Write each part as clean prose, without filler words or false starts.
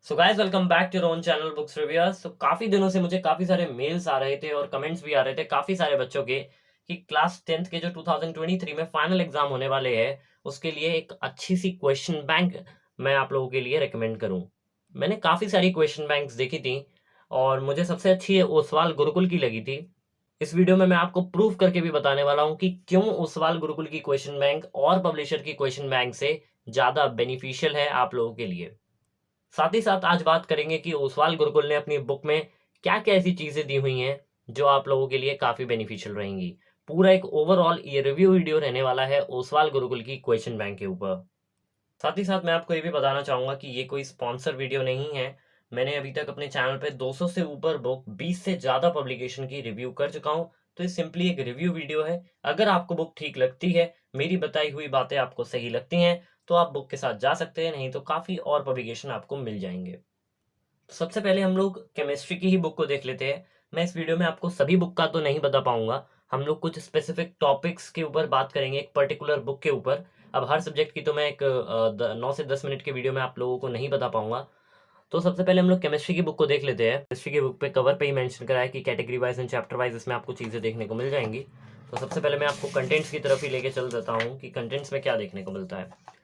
So guys welcome back to your own channel books reviewers. तो काफ़ी दिनों से मुझे काफ़ी सारे मेल्स आ रहे थे और कमेंट्स भी आ रहे थे काफ़ी सारे बच्चों के कि क्लास 10th के जो 2023 में फाइनल एग्जाम होने वाले हैं उसके लिए एक अच्छी सी क्वेश्चन बैंक मैं आप लोगों के लिए रिकमेंड करूं। मैंने काफ़ी सारी क्वेश्चन बैंक्स देखी थी और मुझे सबसे अच्छी ये ओसवाल गुरुकुल की लगी थी। इस वीडियो में मैं आपको प्रूव करके भी बताने वाला हूं कि क्यों ओसवाल गुरुकुल की क्वेश्चन बैंक और पब्लिशर की क्वेश्चन बैंक से ज़्यादा बेनिफिशियल है आप लोगों के लिए। साथ ही साथ आज बात करेंगे कि ओसवाल गुरुकुल ने अपनी बुक में क्या-क्या ऐसी चीज़ें दी हुई हैं, जो आप लोगों के लिए काफ़ी बेनिफिशियल रहेंगी। पूरा एक ओवरऑल ये रिव्यू वीडियो रहने वाला है ओसवाल गुरुकुल की क्वेश्चन बैंक के ऊपर। साथ ही साथ मैं आपको ये भी बताना चाहूँगा कि ये कोई स्पॉन्सर वीडियो नहीं है। मैंने अभी तक अपने चैनल पे 200 से ऊपर बुक, 20 से ज़्यादा पब्लिकेशन की रिव्यू कर चुका हूँ, तो ये सिंपली एक रिव्यू वीडियो है। अगर आपको बुक ठीक लगती है, मेरी बताई हुई बातें आपको सही लगती हैं, तो आप बुक के साथ जा सकते हैं, नहीं तो काफ़ी और पब्लिकेशन आपको मिल जाएँगे। सबसे पहले हम लोग केमिस्ट्री की ही बुक को देख लेते हैं। मैं इस वीडियो में आपको सभी बुक का तो नहीं बता पाऊँगा। हम लोग कुछ स्पेसिफिक टॉपिक्स के ऊपर बात करेंगे, एक पर्टिकुलर बुक के ऊपर। अब हर सब्जेक्ट की तो मैं एक 9 से 10 मिनट के वीडियो में आप लोगों को नहीं बता पाऊँगा। तो सबसे पहले हम लोग केमिस्ट्री की बुक को देख लेते हैं। केमिस्ट्री की बुक पे कवर पे ही मेंशन करा है कि category wise and chapter wise इसमें आपको चीज़ें देखने को मिल जाएँगी। तो सबसे पहले मैं आपको कंटेंट्स की तरफ ही लेके चल देता हूँ कि कंटेंट्स में क्या देखने को मिलता है।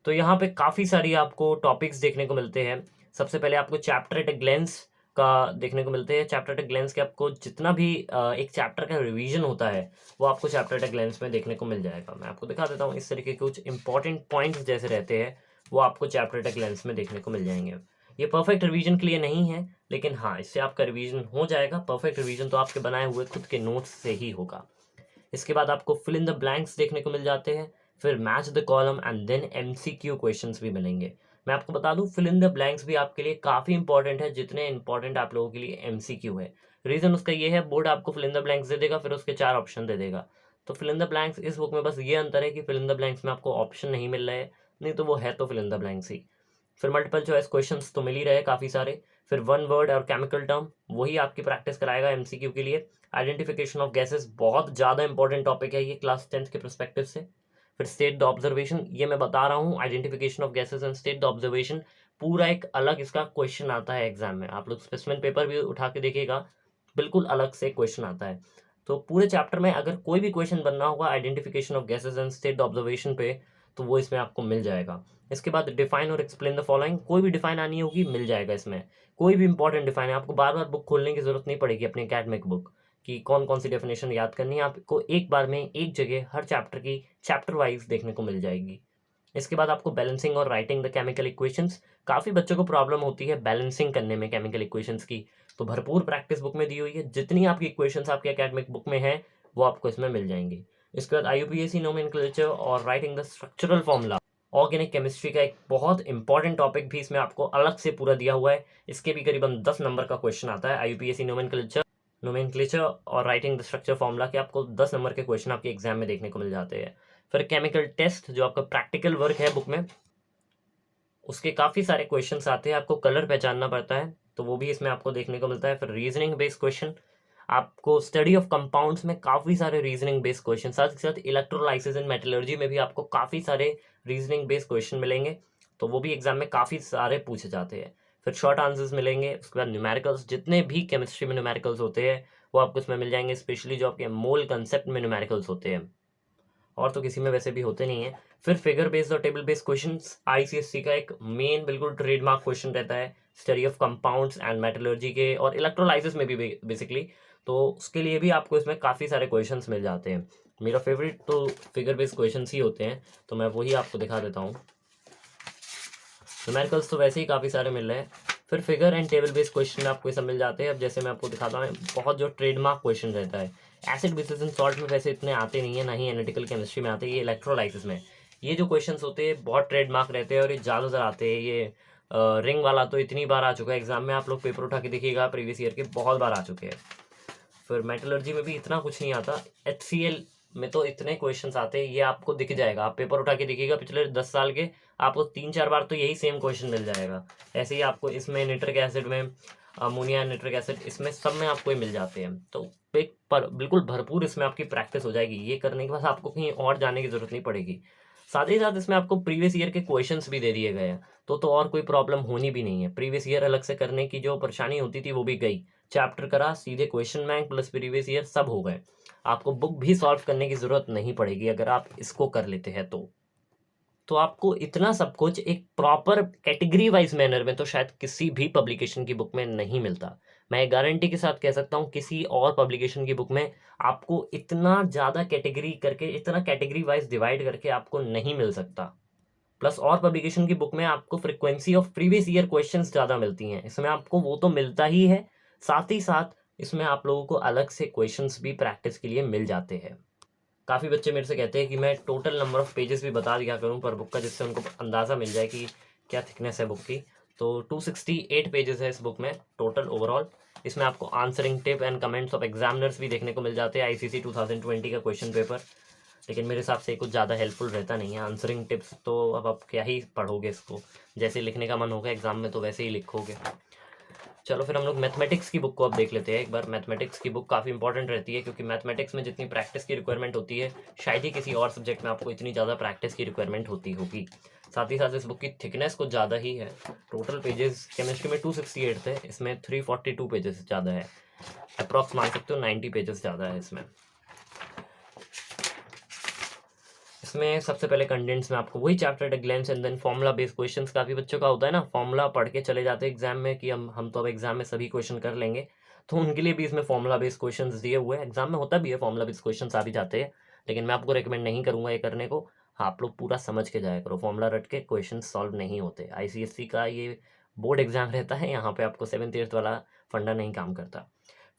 तो यहाँ पे काफ़ी सारी आपको टॉपिक्स देखने को मिलते हैं। सबसे पहले आपको चैप्टर एट अ ग्लेंस का देखने को मिलते हैं। चैप्टर एट अ ग्लेंस के आपको जितना भी एक चैप्टर का रिवीजन होता है, वो आपको चैप्टर एट अ ग्लेंस में देखने को मिल जाएगा। मैं आपको दिखा देता हूँ, इस तरीके के कुछ इंपॉर्टेंट पॉइंट्स जैसे रहते हैं, वो आपको चैप्टर एट अ ग्लेंस में देखने को मिल जाएंगे। ये परफेक्ट रिवीजन के लिए नहीं है, लेकिन हाँ, इससे आपका रिवीजन हो जाएगा। परफेक्ट रिवीजन तो आपके बनाए हुए खुद के नोट्स से ही होगा। इसके बाद आपको फिल इन द ब्लैंक्स देखने को मिल जाते हैं, फिर match the column and then MCQ questions भी मिलेंगे। मैं आपको बता दूं, फिल इन द ब्लैंक्स भी आपके लिए काफ़ी इंपॉर्टेंट है, जितने इंपॉर्टेंट आप लोगों के लिए एमसीक्यू है। रीज़न उसका ये है, बोर्ड आपको फिल इन द ब्लैंक्स दे देगा, फिर उसके 4 ऑप्शन दे देगा। तो फिल इन द ब्लैंक्स इस बुक में बस ये अंतर है कि फिल इन द ब्लैंक्स में आपको ऑप्शन नहीं मिल रहा है, नहीं तो वो है तो फिल इन द ब्लैंक्स ही। फिर मल्टीपल चॉइस क्वेश्चंस तो मिल ही रहे काफ़ी सारे। फिर वन वर्ड और केमिकल टर्म, वही आपकी प्रैक्टिस कराएगा एमसीक्यू के लिए। आइडेंटिफिकेशन ऑफ गैसेस बहुत ज़्यादा इंपॉर्टेंट टॉपिक है ये क्लास 10th के परस्पेक्टिव से। फिर स्टेट द ऑब्जर्वेशन, ये मैं बता रहा हूँ, identification of gases and state the observation पूरा एक अलग इसका क्वेश्चन आता है एग्जाम में। आप लोग स्पेसिमेन पेपर भी उठा के देखिएगा, बिल्कुल अलग से क्वेश्चन आता है। तो पूरे चैप्टर में अगर कोई भी क्वेश्चन बनना होगा identification of gases and state the observation पे, तो वो इसमें आपको मिल जाएगा। इसके बाद डिफाइन और एक्सप्लेन द फॉलोइंग, कोई भी डिफाइन आनी होगी मिल जाएगा इसमें। कोई भी इंपॉर्टेंट डिफाइन है, आपको बार बार बुक खोलने की जरूरत नहीं पड़ेगी अपनी एकेडमिक बुक कि कौन कौन सी डेफिनेशन याद करनी है। आपको एक बार में एक जगह हर चैप्टर की चैप्टर वाइज देखने को मिल जाएगी। इसके बाद आपको बैलेंसिंग और राइटिंग द केमिकल इक्वेशंस, काफ़ी बच्चों को प्रॉब्लम होती है बैलेंसिंग करने में केमिकल इक्वेशंस की, तो भरपूर प्रैक्टिस बुक में दी हुई है। जितनी आपकी इक्वेशंस आपके एकेडमिक बुक में है, वो आपको इसमें मिल जाएंगी। इसके बाद IUPAC नोमेनक्लेचर और writing the structural formula, organic chemistry का एक बहुत इंपॉर्टेंट टॉपिक भी इसमें आपको अलग से पूरा दिया हुआ है। इसके भी करीबन 10 नंबर का क्वेश्चन आता है। IUPAC नोमेनक्लेचर और राइटिंग द स्ट्रक्चर फॉर्मूला के आपको 10 नंबर के क्वेश्चन आपके एग्जाम में देखने को मिल जाते हैं। फिर केमिकल टेस्ट, जो आपका प्रैक्टिकल वर्क है बुक में, उसके काफ़ी सारे क्वेश्चंस आते हैं, आपको कलर पहचानना पड़ता है, तो वो भी इसमें आपको देखने को मिलता है। फिर रीजनिंग बेस्ड क्वेश्चन, आपको स्टडी ऑफ कंपाउंड्स में काफ़ी सारे रीजनिंग बेस्ड क्वेश्चन, साथ ही साथ इलेक्ट्रोलाइसिस एंड मेटलर्जी में भी आपको काफ़ी सारे रीजनिंग बेस्ड क्वेश्चन मिलेंगे, तो वो भी एग्जाम में काफ़ी सारे पूछे जाते हैं। फिर शॉर्ट आंसर्स मिलेंगे। उसके बाद न्यूमेरिकल्स, जितने भी केमिस्ट्री में न्यूमेरिकल्स होते हैं वो आपको इसमें मिल जाएंगे, स्पेशली जो आपके मोल कंसेप्ट में न्यूमेरिकल्स होते हैं, और तो किसी में वैसे भी होते नहीं है। फिर फिगर बेस्ड और टेबल बेस्ड क्वेश्चंस, ICSC का एक मेन बिल्कुल ट्रेडमार्क क्वेश्चन रहता है study of compounds and metallurgy के और इलेक्ट्रोलाइसिस में भी बेसिकली, तो उसके लिए भी आपको इसमें काफ़ी सारे क्वेश्चंस मिल जाते हैं। मेरा फेवरेट तो फिगर बेस्ड क्वेश्चंस ही होते हैं, तो मैं वही आपको दिखा देता हूँ। न्यूमेरिकल्स तो वैसे ही काफ़ी सारे मिल रहे हैं। फिर figure and table based question आपको ये सब मिल जाते हैं। अब जैसे मैं आपको दिखाता हूँ, बहुत जो ट्रेडमार्क क्वेश्चन रहता है, एसिड बेसिस एंड सॉल्ट में वैसे इतने आते नहीं है, ना ही एनालिटिकल केमिस्ट्री में आते हैं, ये इलेक्ट्रोलाइसिस में ये जो क्वेश्चंस होते हैं बहुत ट्रेडमार्क रहते हैं और ये ज़्यादातर आते हैं। ये रिंग वाला तो इतनी बार आ चुका है एग्जाम में, आप लोग पेपर उठा के देखिएगा, प्रीवियस ईयर के बहुत बार आ चुके हैं। फिर मेटलर्जी में भी इतना कुछ नहीं आता। HCl में तो इतने क्वेश्चंस आते हैं, ये आपको दिख जाएगा, आप पेपर उठा के देखिएगा पिछले 10 साल के, आपको 3-4 बार तो यही सेम क्वेश्चन मिल जाएगा। ऐसे ही आपको इसमें निट्रिक एसिड में, अमोनिया निट्रिक एसिड, इसमें सब में आपको ये मिल जाते हैं। तो बिल्कुल भरपूर इसमें आपकी प्रैक्टिस हो जाएगी, ये करने के बाद आपको कहीं और जाने की जरूरत नहीं पड़ेगी। साथ ही साथ इसमें आपको प्रीवियस ईयर के क्वेश्चंस भी दे दिए गए हैं, तो और कोई प्रॉब्लम होनी भी नहीं है। प्रीवियस ईयर अलग से करने की जो परेशानी होती थी वो भी गई, चैप्टर करा, सीधे question bank plus previous year सब हो गए। आपको बुक भी सॉल्व करने की ज़रूरत नहीं पड़ेगी अगर आप इसको कर लेते हैं तो आपको इतना सब कुछ एक प्रॉपर कैटेगरी वाइज मैनर में तो शायद किसी भी पब्लिकेशन की बुक में नहीं मिलता। मैं गारंटी के साथ कह सकता हूँ किसी और पब्लिकेशन की बुक में आपको इतना ज़्यादा कैटेगरी करके, इतना कैटेगरी वाइज डिवाइड करके आपको नहीं मिल सकता। प्लस और पब्लिकेशन की बुक में आपको frequency of previous year questions ज़्यादा मिलती हैं, इसमें आपको वो तो मिलता ही है, साथ ही साथ इसमें आप लोगों को अलग से क्वेश्चंस भी प्रैक्टिस के लिए मिल जाते हैं। काफ़ी बच्चे मेरे से कहते हैं कि मैं टोटल नंबर ऑफ पेजेस भी बता दिया करूं पर बुक का, जिससे उनको अंदाज़ा मिल जाए कि क्या थिकनेस है बुक की। तो 268 पेजेस है इस बुक में टोटल ओवरऑल। इसमें आपको answering tip and comments of examiners भी देखने को मिल जाते हैं, आईसीसी 2020 का क्वेश्चन पेपर। लेकिन मेरे हिसाब से कुछ ज़्यादा हेल्पफुल रहता नहीं है आंसरिंग टिप्स, तो अब आप क्या ही पढ़ोगे इसको, जैसे लिखने का मन होगा एग्जाम में तो वैसे ही लिखोगे। चलो फिर हम लोग मैथमेटिक्स की बुक को अब देख लेते हैं एक बार। मैथमेटिक्स की बुक काफ़ी इंपॉर्टेंट रहती है, क्योंकि मैथमेटिक्स में जितनी प्रैक्टिस की रिक्वायरमेंट होती है शायद ही किसी और सब्जेक्ट में आपको इतनी ज़्यादा प्रैक्टिस की रिक्वायरमेंट होती होगी। साथ ही साथ इस बुक की थिकनेस कुछ ज़्यादा ही है। टोटल पेजेस केमिस्ट्री में 268 थे, इसमें 342 पेजेस ज़्यादा है, अप्रॉक्स मान सकते हो 90 पेजेस ज़्यादा है इसमें। इसमें सबसे पहले कंटेंट्स में आपको वही chapter at glance and then formula based questions. काफ़ी बच्चों का होता है ना, फॉर्मूला पढ़ के चले जाते हैं एग्जाम में कि हम तो अब एग्जाम में सभी क्वेश्चन कर लेंगे, तो उनके लिए भी इसमें फॉर्मूला बेस्ड क्वेश्चंस दिए हुए हैं। एग्जाम में होता भी है फॉर्मूला बेस्ड क्वेश्चंस आ भी जाते हैं, लेकिन मैं आपको रिकमेंड नहीं करूँगा ये करने को। आप लोग पूरा समझ के जाया करो, फॉर्मूला रट के क्वेश्चन सॉल्व नहीं होते। ICSE का ये बोर्ड एग्जाम रहता है, यहाँ पे आपको 7th 8th वाला फंडा नहीं काम करता।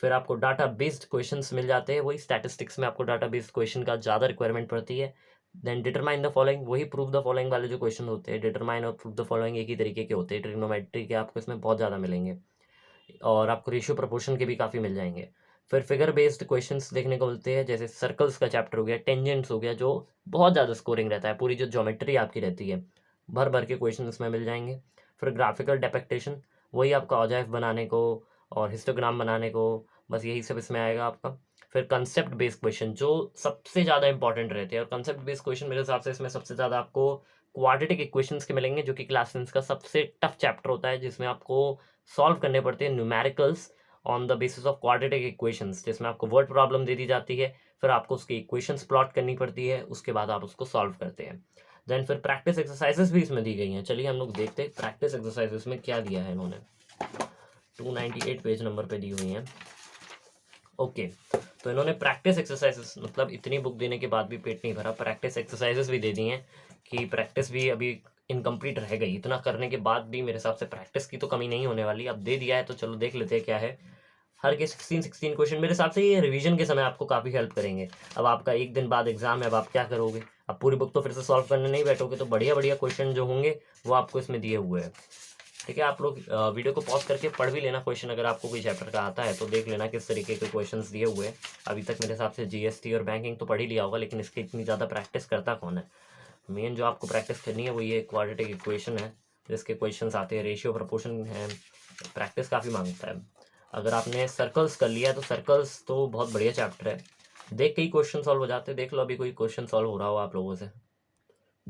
फिर आपको डाटा बेस्ड क्वेश्चंस मिल जाते हैं, वही स्टैटिस्टिक्स में आपको डाटा बेस्ड क्वेश्चन का ज़्यादा रिक्वायरमेंट पड़ती है। देन डिटरमाइन द फॉलोइंग, वही प्रूव द फॉलोइंग वाले जो क्वेश्चन होते हैं, डिटरमाइन और प्रूव द फॉलोइंग एक ही तरीके के होते हैं। ट्रिग्नोमेट्री के आपको इसमें बहुत ज़्यादा मिलेंगे, और आपको रेशियो प्रोपोर्शन के भी काफ़ी मिल जाएंगे। फिर फिगर बेस्ड क्वेश्चंस देखने को मिलते हैं, जैसे सर्कल्स का चैप्टर हो गया, टेंजेंट्स हो गया, जो बहुत ज़्यादा स्कोरिंग रहता है, पूरी जो ज्योमेट्री आपकी रहती है भर भर के क्वेश्चन इसमें मिल जाएंगे। फिर ग्राफिकल डेपिक्टेशन, वही आपका ऑजाइफ बनाने को और हिस्टोग्राम बनाने को, बस यही सब इसमें आएगा आपका। फिर कंसेप्ट बेस्ड क्वेश्चन जो सबसे ज़्यादा इंपॉर्टेंट रहते हैं, और कंसेप्ट बेस्ड क्वेश्चन मेरे हिसाब से इसमें सबसे ज़्यादा आपको क्वाड्रेटिक इक्वेशंस के मिलेंगे, जो कि क्लास 10 का सबसे टफ चैप्टर होता है, जिसमें आपको सॉल्व करने पड़ते हैं numericals on the basis of quadratic equations, जिसमें आपको वर्ड प्रॉब्लम दे दी जाती है, फिर आपको उसकी इक्वेशंस प्लॉट करनी पड़ती है, उसके बाद आप उसको सॉल्व करते हैं। देन फिर प्रैक्टिस एक्सरसाइजेस भी इसमें दी गई हैं। चलिए हम लोग देखते हैं प्रैक्टिस एक्सरसाइजेस में क्या दिया है इन्होंने। 298 पेज नंबर पे दी हुई हैं। ओके, तो इन्होंने प्रैक्टिस एक्सरसाइजेस, मतलब इतनी बुक देने के बाद भी पेट नहीं भरा, प्रैक्टिस एक्सरसाइजेस भी दे दी हैं कि प्रैक्टिस भी अभी इनकम्प्लीट रह गई। इतना करने के बाद भी मेरे हिसाब से प्रैक्टिस की तो कमी नहीं होने वाली। अब दे दिया है तो चलो देख लेते हैं क्या है। हर के 16 क्वेश्चन मेरे हिसाब से ये रिवीजन के समय आपको काफ़ी हेल्प करेंगे। अब आपका एक दिन बाद एग्जाम है, अब आप क्या करोगे, अब पूरी बुक तो फिर से सॉल्व करने नहीं बैठोगे, तो बढ़िया बढ़िया क्वेश्चन जो होंगे वो आपको इसमें दिए हुए हैं। ठीक है, आप लोग वीडियो को पॉज करके पढ़ भी लेना क्वेश्चन, अगर आपको कोई चैप्टर का आता है तो देख लेना किस तरीके के क्वेश्चंस दिए हुए हैं। अभी तक मेरे हिसाब से GST और बैंकिंग तो पढ़ ही लिया होगा, लेकिन इसकी इतनी ज़्यादा प्रैक्टिस करता कौन है। मेन जो आपको प्रैक्टिस करनी है वो ये क्वाड्रेटिक इक्वेशन है, जिसके क्वेश्चंस आते हैं, रेशियो प्रोपोर्शन है, प्रैक्टिस काफ़ी मांगता है। अगर आपने सर्कल्स कर लिया तो सर्कल्स तो बहुत बढ़िया चैप्टर है, देख के ही क्वेश्चन सॉल्व हो जाते हैं। देख लो अभी कोई क्वेश्चन सॉल्व हो रहा हो आप लोगों से,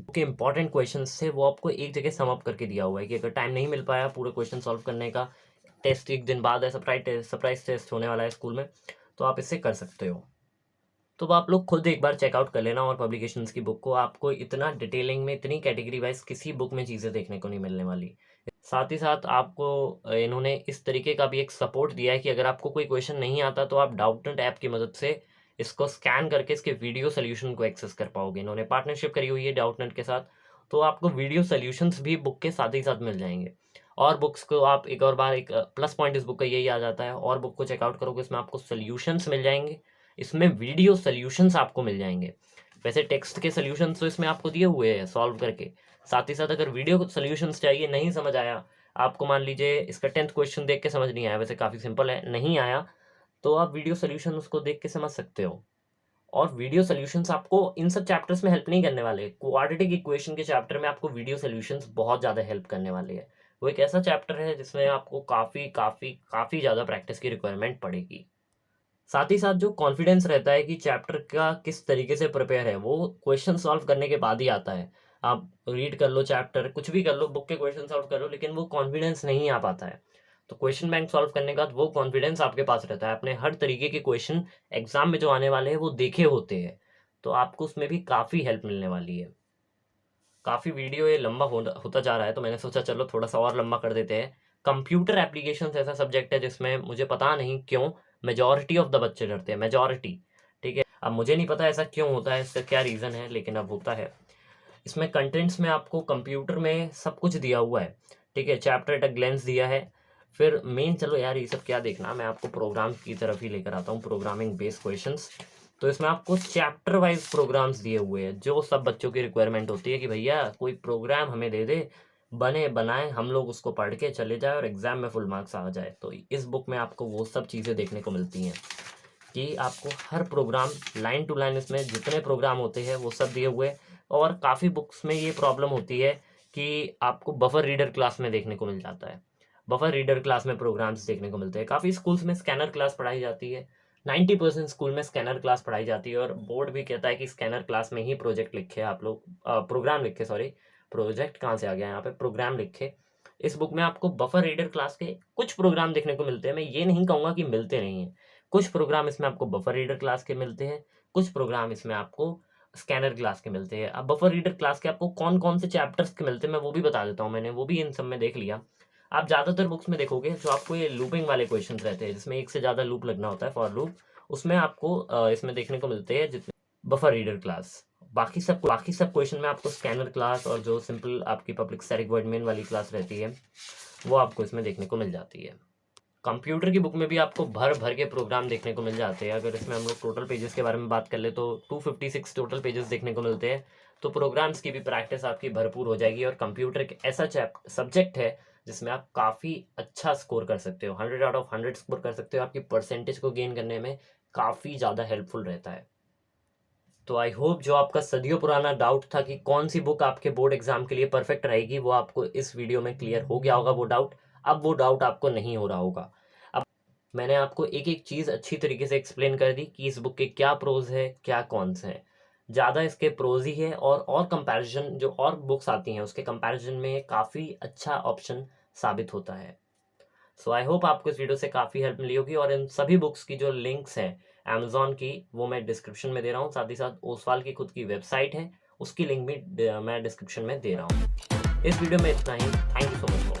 के इंपॉर्टेंट क्वेश्चन से वो आपको एक जगह सम अप करके दिया हुआ है कि अगर टाइम नहीं मिल पाया पूरे क्वेश्चन सॉल्व करने का, टेस्ट एक दिन बाद है, सरप्राइज टेस्ट होने वाला है स्कूल में, तो आप इससे कर सकते हो। तो आप लोग खुद एक बार चेकआउट कर लेना और पब्लिकेशंस की बुक को, आपको इतना डिटेलिंग में, इतनी कैटेगरी वाइज किसी बुक में चीज़ें देखने को नहीं मिलने वाली। साथ ही साथ आपको इन्होंने इस तरीके का भी एक सपोर्ट दिया है कि अगर आपको कोई क्वेश्चन नहीं आता तो आप डाउटनेट ऐप की मदद से इसको स्कैन करके इसके वीडियो सोल्यूशन को एक्सेस कर पाओगे। इन्होंने पार्टनरशिप करी हुई है डाउटनेट के साथ, तो आपको वीडियो सोल्यूशंस भी बुक के साथ ही साथ मिल जाएंगे। और बुक्स को आप एक और बार, एक प्लस पॉइंट इस बुक का यही आ जाता है, और बुक को चेकआउट करोगे इसमें आपको सोल्यूशंस मिल जाएंगे, इसमें वीडियो सोल्यूशंस आपको मिल जाएंगे। वैसे टेक्स्ट के सोल्यूशंस तो इसमें आपको दिए हुए हैं सॉल्व करके, साथ ही साथ अगर वीडियो सोल्यूशंस चाहिए, नहीं समझ आया आपको, मान लीजिए इसका 10th क्वेश्चन देख के समझ नहीं आया, वैसे काफ़ी सिंपल है, नहीं आया तो आप वीडियो सोल्यूशन उसको देख के समझ सकते हो। और वीडियो सोल्यूशंस आपको इन सब चैप्टर्स में हेल्प नहीं करने वाले, क्वाड्रेटिक इक्वेशन के चैप्टर में आपको वीडियो सोल्यूशंस बहुत ज़्यादा हेल्प करने वाले हैं। वो एक ऐसा चैप्टर है जिसमें आपको काफ़ी काफ़ी काफ़ी ज़्यादा प्रैक्टिस की रिक्वायरमेंट पड़ेगी। साथ ही साथ जो कॉन्फिडेंस रहता है कि चैप्टर का किस तरीके से प्रिपेयर है, वो क्वेश्चन सॉल्व करने के बाद ही आता है। आप रीड कर लो चैप्टर, कुछ भी कर लो, बुक के क्वेश्चन सॉल्व कर लो, लेकिन वो कॉन्फिडेंस नहीं आ पाता है। तो क्वेश्चन बैंक सॉल्व करने के बाद वो कॉन्फिडेंस आपके पास रहता है, आपने हर तरीके के क्वेश्चन एग्जाम में जो आने वाले हैं वो देखे होते हैं, तो आपको उसमें भी काफ़ी हेल्प मिलने वाली है। काफ़ी वीडियो ये लंबा होता जा रहा है, तो मैंने सोचा चलो थोड़ा सा और लंबा कर देते हैं। कंप्यूटर एप्लीकेशंस ऐसा सब्जेक्ट है जिसमें मुझे पता नहीं क्यों मेजॉरिटी ऑफ द बच्चे डरते हैं, मेजॉरिटी। ठीक है, अब मुझे नहीं पता ऐसा क्यों होता है, इसका क्या रीज़न है, लेकिन अब होता है। इसमें कंटेंट्स में आपको कंप्यूटर में सब कुछ दिया हुआ है। ठीक है, चैप्टर एट अ ग्लेंस दिया है। फिर मेन, चलो यार ये सब क्या देखना, मैं आपको प्रोग्राम की तरफ ही लेकर आता हूँ, प्रोग्रामिंग बेस्ड क्वेश्चंस। तो इसमें आपको चैप्टर वाइज प्रोग्राम्स दिए हुए हैं, जो सब बच्चों की रिक्वायरमेंट होती है कि भैया कोई प्रोग्राम हमें दे दे, बने बनाए, हम लोग उसको पढ़ के चले जाए और एग्जाम में फुल मार्क्स आ जाए। तो इस बुक में आपको वो सब चीज़ें देखने को मिलती हैं कि आपको हर प्रोग्राम लाइन टू लाइन, इसमें जितने प्रोग्राम होते हैं वो सब दिए हुए। और काफ़ी बुक्स में ये प्रॉब्लम होती है कि आपको बफर रीडर क्लास में देखने को मिल जाता है, बफर रीडर क्लास में प्रोग्राम्स देखने को मिलते हैं। काफ़ी स्कूल्स में स्कैनर क्लास पढ़ाई जाती है, 90% स्कूल में स्कैनर क्लास पढ़ाई जाती है, और बोर्ड भी कहता है कि स्कैनर क्लास में ही प्रोजेक्ट लिखे आप लोग, प्रोग्राम लिखे, सॉरी प्रोजेक्ट कहाँ से आ गया यहाँ पे, प्रोग्राम लिखे। इस बुक में आपको बफर रीडर क्लास के कुछ प्रोग्राम देखने को मिलते हैं, मैं ये नहीं कहूँगा कि मिलते नहीं हैं। कुछ प्रोग्राम इसमें आपको बफर रीडर क्लास के मिलते हैं, कुछ प्रोग्राम इसमें आपको स्कैनर क्लास के मिलते हैं। अब बफर रीडर क्लास के आपको कौन कौन से चैप्टर्स के मिलते हैं मैं वो भी बता देता हूँ, मैंने वो भी इन सब में देख लिया। आप ज़्यादातर बुक्स में देखोगे जो आपको ये लूपिंग वाले क्वेश्चन रहते हैं, जिसमें एक से ज़्यादा लूप लगना होता है, फॉर लूप, उसमें आपको इसमें देखने को मिलते हैं जितने बफर रीडर क्लास। बाकी सब क्वेश्चन में आपको स्कैनर क्लास और जो सिंपल आपकी पब्लिक स्टैटिक वॉइड मेन वाली क्लास रहती है वो आपको इसमें देखने को मिल जाती है। कंप्यूटर की बुक में भी आपको भर भर के प्रोग्राम देखने को मिल जाते हैं। अगर इसमें हम लोग टोटल पेजेस के बारे में बात कर ले तो 256 टोटल पेजेस देखने को मिलते हैं। तो प्रोग्राम्स की भी प्रैक्टिस आपकी भरपूर हो जाएगी, और कंप्यूटर एक ऐसा सब्जेक्ट है जिसमें आप काफ़ी अच्छा स्कोर कर सकते हो, 100 आउट ऑफ 100 स्कोर कर सकते हो। आपकी परसेंटेज को गेन करने में काफ़ी ज़्यादा हेल्पफुल रहता है। तो आई होप जो आपका सदियों पुराना डाउट था कि कौन सी बुक आपके बोर्ड एग्जाम के लिए परफेक्ट रहेगी, वो आपको इस वीडियो में क्लियर हो गया होगा वो डाउट। अब वो डाउट आपको नहीं हो रहा होगा। अब मैंने आपको एक एक चीज़ अच्छी तरीके से एक्सप्लेन कर दी कि इस बुक के क्या प्रोज है, क्या कॉन्स हैं। ज़्यादा इसके प्रोज ही है, और कंपैरिजन जो और बुक्स आती हैं उसके कंपैरिजन में काफ़ी अच्छा ऑप्शन साबित होता है। सो आई होप आपको इस वीडियो से काफ़ी हेल्प मिली होगी, और इन सभी बुक्स की जो लिंक्स हैं अमेजोन की वो मैं डिस्क्रिप्शन में दे रहा हूँ। साथ ही साथ ओसवाल की खुद की वेबसाइट है, उसकी लिंक भी मैं डिस्क्रिप्शन में दे रहा हूँ। इस वीडियो में इतना ही। Thank you so much.